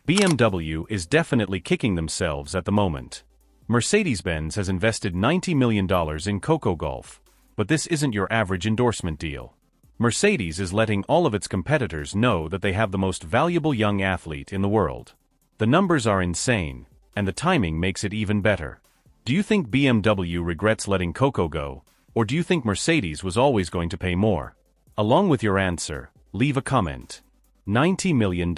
BMW is definitely kicking themselves at the moment. Mercedes-Benz has invested $90 million in Coco Gauff, but this isn't your average endorsement deal. Mercedes is letting all of its competitors know that they have the most valuable young athlete in the world. The numbers are insane, and the timing makes it even better. Do you think BMW regrets letting Coco go, or do you think Mercedes was always going to pay more? Along with your answer, leave a comment. $90 million.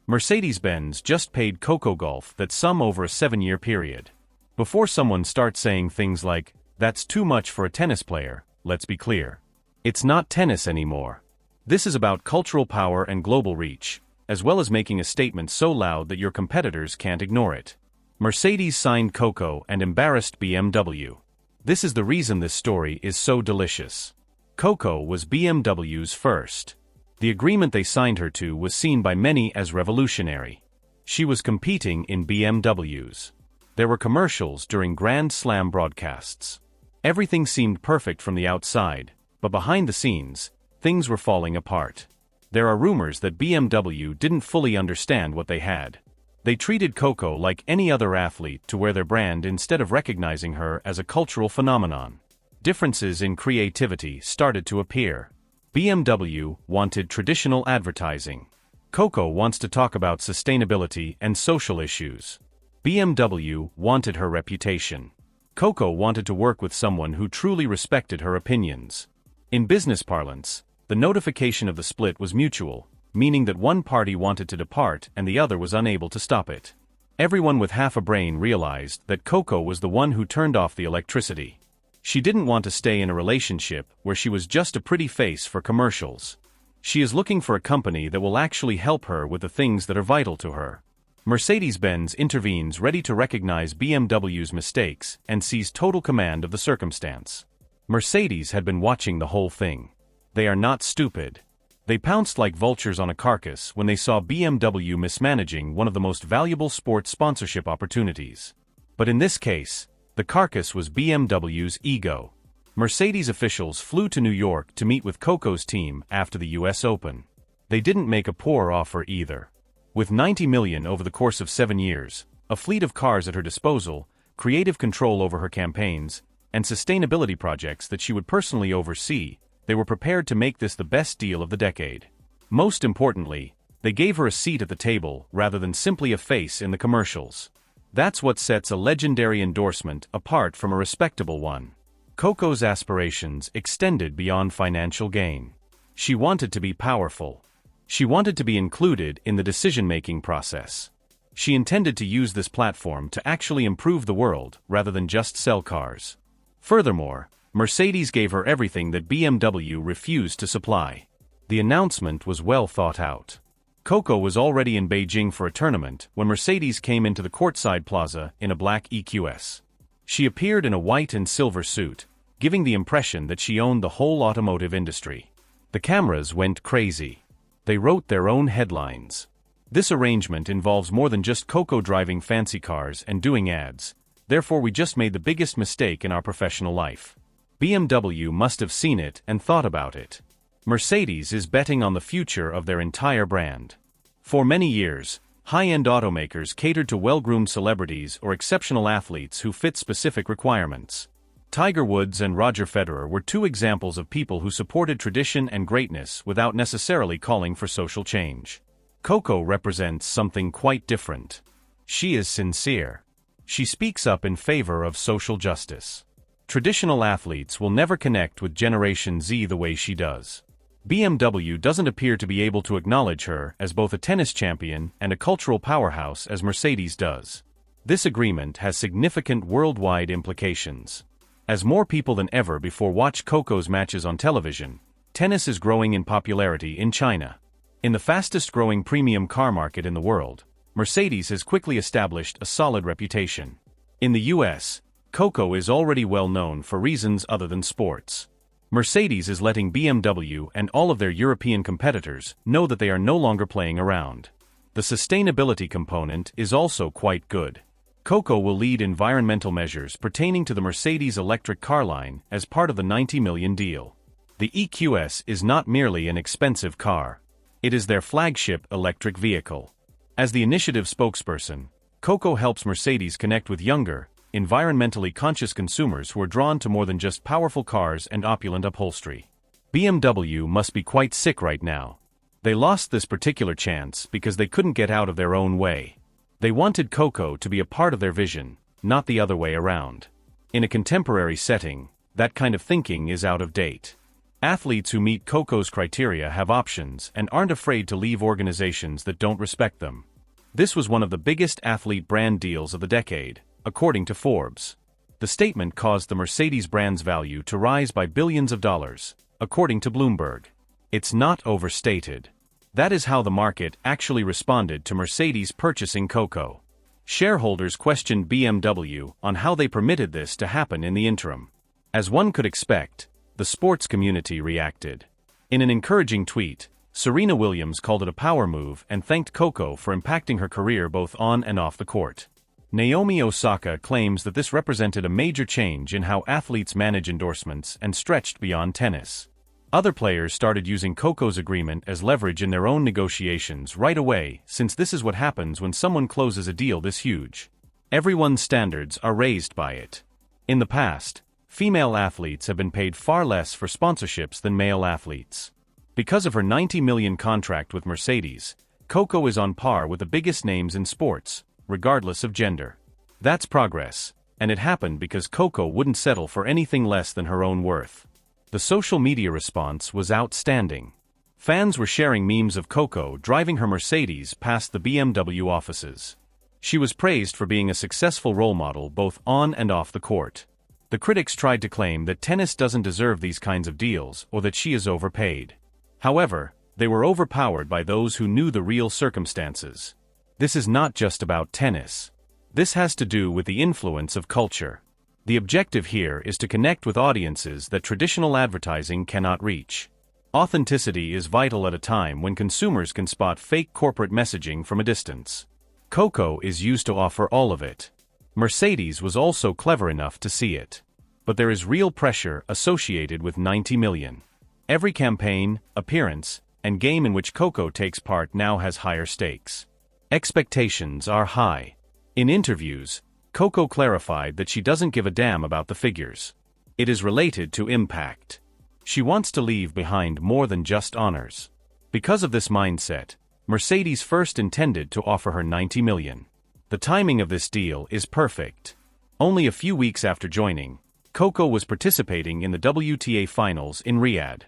Mercedes-Benz just paid Coco Gauff that sum over a 7-year period. Before someone starts saying things like, "That's too much for a tennis player," let's be clear. It's not tennis anymore. This is about cultural power and global reach, as well as making a statement so loud that your competitors can't ignore it. Mercedes signed Coco and embarrassed BMW. This is the reason this story is so delicious. Coco was BMW's first. The agreement they signed her to was seen by many as revolutionary. She was competing in BMWs. There were commercials during Grand Slam broadcasts. Everything seemed perfect from the outside, but behind the scenes, things were falling apart. There are rumors that BMW didn't fully understand what they had. They treated Coco like any other athlete to wear their brand instead of recognizing her as a cultural phenomenon. Differences in creativity started to appear. BMW wanted traditional advertising. Coco wants to talk about sustainability and social issues. BMW wanted her reputation. Coco wanted to work with someone who truly respected her opinions. In business parlance, the notification of the split was mutual, meaning that one party wanted to depart and the other was unable to stop it. Everyone with half a brain realized that Coco was the one who turned off the electricity. She didn't want to stay in a relationship where she was just a pretty face for commercials. She is looking for a company that will actually help her with the things that are vital to her. Mercedes-Benz intervenes, ready to recognize BMW's mistakes and seize total command of the circumstance. Mercedes had been watching the whole thing. They are not stupid. They pounced like vultures on a carcass when they saw BMW mismanaging one of the most valuable sports sponsorship opportunities. But in this case, the carcass was BMW's ego. Mercedes officials flew to New York to meet with Coco's team after the US Open. They didn't make a poor offer either. With $90 million over the course of 7 years, a fleet of cars at her disposal, creative control over her campaigns, and sustainability projects that she would personally oversee, they were prepared to make this the best deal of the decade. Most importantly, they gave her a seat at the table rather than simply a face in the commercials. That's what sets a legendary endorsement apart from a respectable one. Coco's aspirations extended beyond financial gain. She wanted to be powerful. She wanted to be included in the decision-making process. She intended to use this platform to actually improve the world rather than just sell cars. Furthermore, Mercedes gave her everything that BMW refused to supply. The announcement was well thought out. Coco was already in Beijing for a tournament when Mercedes came into the courtside plaza in a black EQS. She appeared in a white and silver suit, giving the impression that she owned the whole automotive industry. The cameras went crazy. They wrote their own headlines. This arrangement involves more than just Coco driving fancy cars and doing ads, therefore we just made the biggest mistake in our professional life. BMW must have seen it and thought about it. Mercedes is betting on the future of their entire brand. For many years, high-end automakers catered to well-groomed celebrities or exceptional athletes who fit specific requirements. Tiger Woods and Roger Federer were two examples of people who supported tradition and greatness without necessarily calling for social change. Coco represents something quite different. She is sincere. She speaks up in favor of social justice. Traditional athletes will never connect with Generation Z the way she does. BMW doesn't appear to be able to acknowledge her as both a tennis champion and a cultural powerhouse as Mercedes does. This agreement has significant worldwide implications. As more people than ever before watch Coco's matches on television, tennis is growing in popularity in China. In the fastest-growing premium car market in the world, Mercedes has quickly established a solid reputation. In the US, Coco is already well known for reasons other than sports. Mercedes is letting BMW and all of their European competitors know that they are no longer playing around. The sustainability component is also quite good. Coco will lead environmental measures pertaining to the Mercedes electric car line as part of the $90 million deal. The EQS is not merely an expensive car. It is their flagship electric vehicle. As the initiative spokesperson, Coco helps Mercedes connect with younger, environmentally conscious consumers who are drawn to more than just powerful cars and opulent upholstery. BMW must be quite sick right now. They lost this particular chance because they couldn't get out of their own way. They wanted Coco to be a part of their vision, not the other way around. In a contemporary setting, that kind of thinking is out of date. Athletes who meet Coco's criteria have options and aren't afraid to leave organizations that don't respect them. This was one of the biggest athlete brand deals of the decade, according to Forbes. The statement caused the Mercedes brand's value to rise by billions of dollars, according to Bloomberg. It's not overstated. That is how the market actually responded to Mercedes purchasing Coco. Shareholders questioned BMW on how they permitted this to happen in the interim. As one could expect, the sports community reacted. In an encouraging tweet, Serena Williams called it a power move and thanked Coco for impacting her career both on and off the court. Naomi Osaka claims that this represented a major change in how athletes manage endorsements and stretched beyond tennis. Other players started using Coco's agreement as leverage in their own negotiations right away, since this is what happens when someone closes a deal this huge. Everyone's standards are raised by it. In the past, female athletes have been paid far less for sponsorships than male athletes. Because of her $90 million contract with Mercedes, Coco is on par with the biggest names in sports, regardless of gender. That's progress, and it happened because Coco wouldn't settle for anything less than her own worth. The social media response was outstanding. Fans were sharing memes of Coco driving her Mercedes past the BMW offices. She was praised for being a successful role model both on and off the court. The critics tried to claim that tennis doesn't deserve these kinds of deals or that she is overpaid. However, they were overpowered by those who knew the real circumstances. This is not just about tennis. This has to do with the influence of culture. The objective here is to connect with audiences that traditional advertising cannot reach. Authenticity is vital at a time when consumers can spot fake corporate messaging from a distance. Coco is used to offer all of it. Mercedes was also clever enough to see it. But there is real pressure associated with 90 million. Every campaign, appearance, and game in which Coco takes part now has higher stakes. Expectations are high. In interviews, Coco clarified that she doesn't give a damn about the figures. It is related to impact. She wants to leave behind more than just honors. Because of this mindset, Mercedes first intended to offer her 90 million. The timing of this deal is perfect. Only a few weeks after joining, Coco was participating in the WTA finals in Riyadh.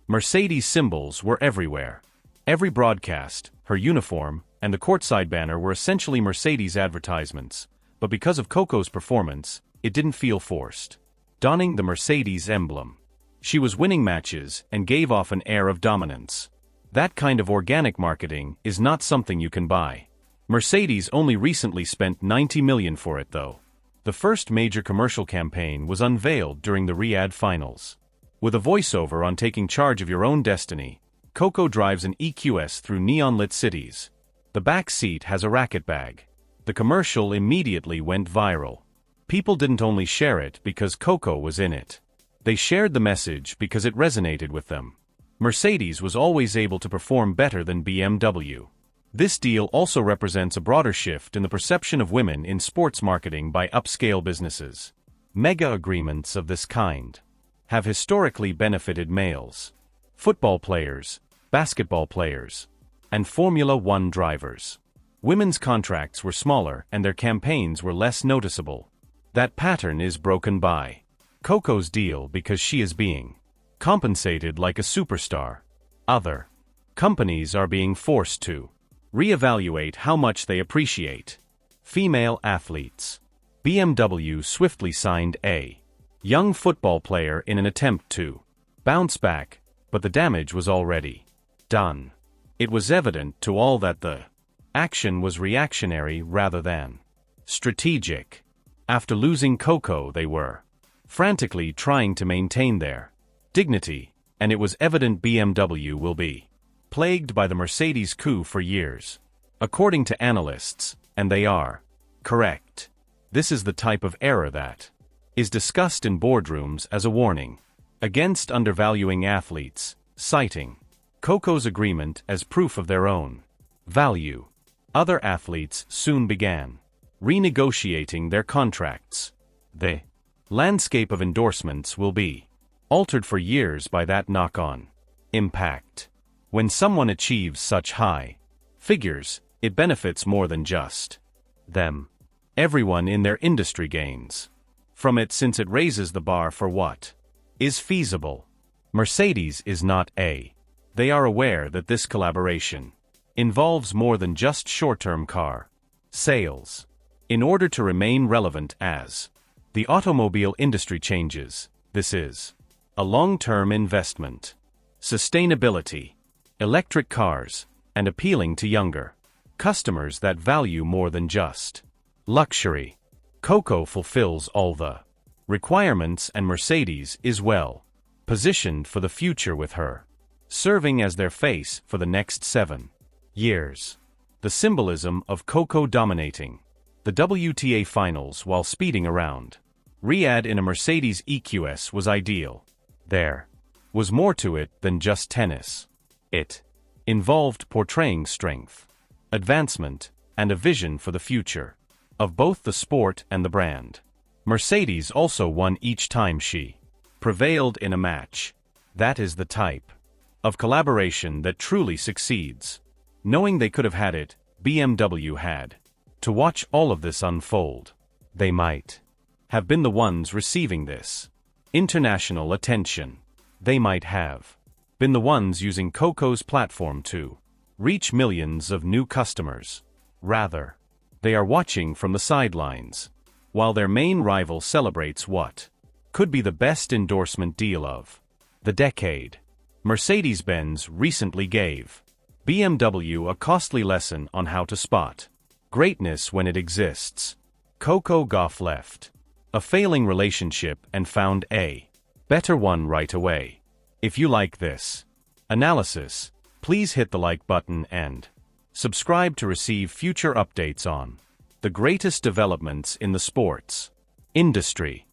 Mercedes symbols were everywhere. Every broadcast, her uniform, and the courtside banner were essentially Mercedes advertisements, but because of Coco's performance, it didn't feel forced. Donning the Mercedes emblem, she was winning matches and gave off an air of dominance. That kind of organic marketing is not something you can buy. Mercedes only recently spent 90 million for it though. The first major commercial campaign was unveiled during the Riyadh finals. With a voiceover on taking charge of your own destiny, Coco drives an EQS through neon-lit cities. The back seat has a racket bag. The commercial immediately went viral. People didn't only share it because Coco was in it. They shared the message because it resonated with them. Mercedes was always able to perform better than BMW. This deal also represents a broader shift in the perception of women in sports marketing by upscale businesses. Mega agreements of this kind have historically benefited males. Football players, basketball players, and Formula One drivers. Women's contracts were smaller and their campaigns were less noticeable. That pattern is broken by Coco's deal because she is being compensated like a superstar. Other companies are being forced to reevaluate how much they appreciate female athletes. BMW swiftly signed a young football player in an attempt to bounce back, but the damage was already done. It was evident to all that the action was reactionary rather than strategic. After losing Coco, they were frantically trying to maintain their dignity, and it was evident BMW will be plagued by the Mercedes coup for years. According to analysts, and they are correct, this is the type of error that is discussed in boardrooms as a warning against undervaluing athletes, citing Coco's agreement as proof of their own value. Other athletes soon began renegotiating their contracts. The landscape of endorsements will be altered for years by that knock-on impact. When someone achieves such high figures, it benefits more than just them. Everyone in their industry gains from it, since it raises the bar for what is feasible. Mercedes is not a. They are aware that this collaboration involves more than just short-term car sales. In order to remain relevant as the automobile industry changes, this is a long-term investment. Sustainability, electric cars, and appealing to younger customers that value more than just luxury. Coco fulfills all the requirements, and Mercedes is well positioned for the future with her serving as their face for the next 7 years. The symbolism of Coco dominating the WTA finals while speeding around Riyadh in a Mercedes EQS was ideal. There was more to it than just tennis. It involved portraying strength, advancement, and a vision for the future of both the sport and the brand. Mercedes also won each time she prevailed in a match. That is the type of collaboration that truly succeeds. Knowing they could have had it, BMW had to watch all of this unfold. They might have been the ones receiving this international attention. They might have been the ones using Coco's platform to reach millions of new customers. Rather, they are watching from the sidelines, while their main rival celebrates what could be the best endorsement deal of the decade. Mercedes-Benz recently gave BMW a costly lesson on how to spot greatness when it exists. Coco Gauff left a failing relationship and found a better one right away. If you like this analysis, please hit the like button and subscribe to receive future updates on the greatest developments in the sports industry.